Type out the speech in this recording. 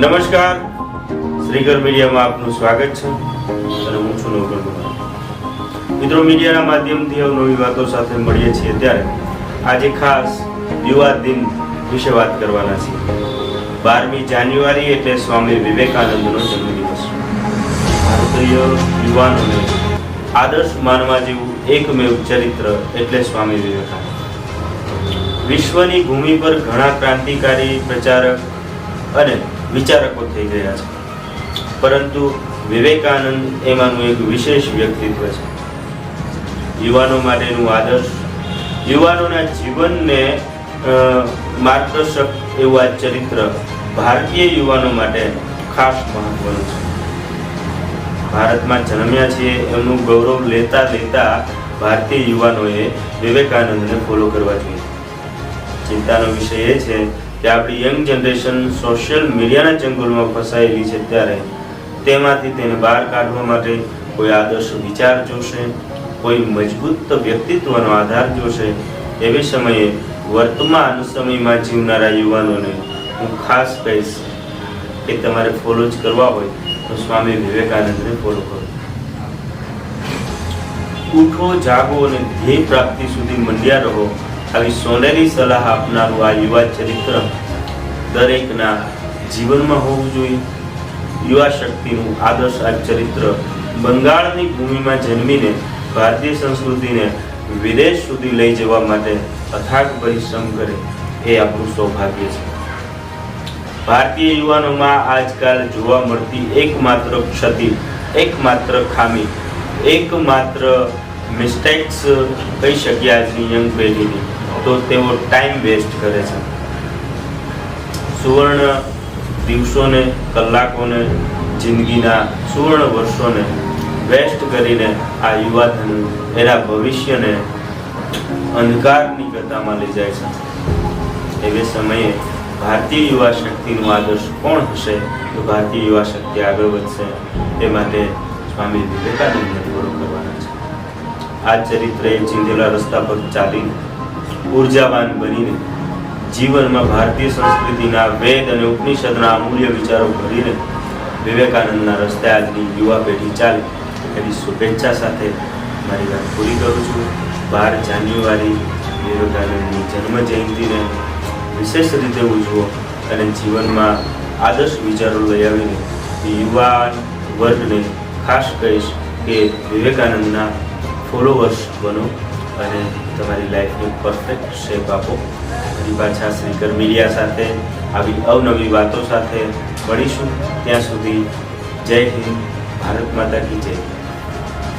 નમસ્કાર, શ્રીકર મીડિયામાં આપનું સ્વાગત છે અને હું છું નવકર કુમાર। મિત્રો, મીડિયાના માધ્યમથી નવી વાતો સાથે મળીએ છીએ ત્યારે આજે ખાસ યુવા દિન વિશે વાત કરવાના છીએ। 12મી જાન્યુઆરી એટલે સ્વામી વિવેકાનંદનો જન્મદિવસ। ભારતીય યુવાનોને આદર્શ માનવા જેવું એકમેવ ચરિત્ર એટલે સ્વામી વિવેકાનંદ। વિશ્વની ભૂમિ પર ઘણા ક્રાંતિકારી પ્રચારક અને વિચારકો થઈ ગયા છે, પરંતુ વિવેકાનંદ એમાંનું એક વિશેષ વ્યક્તિત્વ છે। યુવાનો માટેનું આદર્શ, યુવાનોના જીવનને માર્ગદર્શક એવું આ ચરિત્ર ભારતીય યુવાનો માટે ખાસ મહત્વનું છે। ભારતમાં જન્મ્યા છીએ એમનું ગૌરવ લેતા લેતા ભારતીય યુવાનોએ વિવેકાનંદને ફોલો કરવા જોઈએ। ચિંતાનો વિષય એ છે કે આપણી યંગ જનરેશન સોશિયલ મીડિયાના ચંગુલમાં ફસાયેલી છે, ત્યારે તેમાંથી તેને બહાર કાઢવા માટે કોઈ આદર્શ વિચાર જોશે, કોઈ મજબૂત વ્યક્તિત્વનો આધાર જોશે। એવી સમયે વર્તમાન સમયમાં જીવનારા યુવાનોને હું ખાસ કહીશ કે તમારે ફોલો જ કરવા હોય તો સ્વામી વિવેકાનંદને ફોલો કરો। ઉઠો, જાગો અને ધ્યેય પ્રાપ્તિ સુધી મંડ્યા રહો, આવી સોનેરી સલાહ આપનારું આ યુવા ચરિત્ર દરેકના જીવનમાં હોવું જોઈએ। યુવા શક્તિનું આદર્શ આ ચરિત્ર બંગાળની ભૂમિમાં જન્મીને ભારતીય સંસ્કૃતિને વિદેશ સુધી લઈ જવા માટે અથાગ પરિશ્રમ કરે એ આપણું સૌભાગ્ય છે। ભારતીય યુવાનોમાં આજકાલ જોવા મળતી એકમાત્ર ક્ષતિ, એકમાત્ર ખામી, એકમાત્ર મિસ્ટેક્સ કહી શકીએ આજની યંગ પેઢીની, તો તેઓ ટાઈમ વેસ્ટ કરે છે। સુવર્ણ દિવસોને, કલાકોને, જિંદગીના સુવર્ણ વર્ષોને વેસ્ટ કરીને આ યુવાધન એના ભવિષ્યને અંધકારની ગતામાં લઈ જાય છે। એવે સમયે ભારતીય યુવા શક્તિનું આદર્શ કોણ હશે તો ભારતીય યુવા શક્તિ આગળ વધશે। તે માટે સ્વામી વિવેકાનંદને ફોલો કરવાના છે। આ ચરિત્રએ ચીંધેલા રસ્તા પર ચાલીને ઉર્જાવાન બનીને જીવનમાં ભારતીય સંસ્કૃતિના વેદ અને ઉપનિષદના અમૂલ્ય વિચારો ભરીને વિવેકાનંદના રસ્તે આજની યુવા પેઢી ચાલે એવી શુભેચ્છા સાથે મારી વાત પૂરી કરું છું। 12 જાન્યુઆરી વિવેકાનંદની જન્મ જયંતિને વિશેષ રીતે ઉજવો અને જીવનમાં આદર્શ વિચારો લઈ આવીને યુવાન વર્ગને ખાસ કહીશ કે વિવેકાનંદના ફોલોવર્સ બનો અને તમારી લાઈફને પરફેક્ટ શેપ આપો। ફરી પાછા શ્રીકર મીડિયા સાથે આવી અવનવી વાતો સાથે મળીશું। ત્યાં સુધી જય હિન્દ, ભારત માતા કી જય।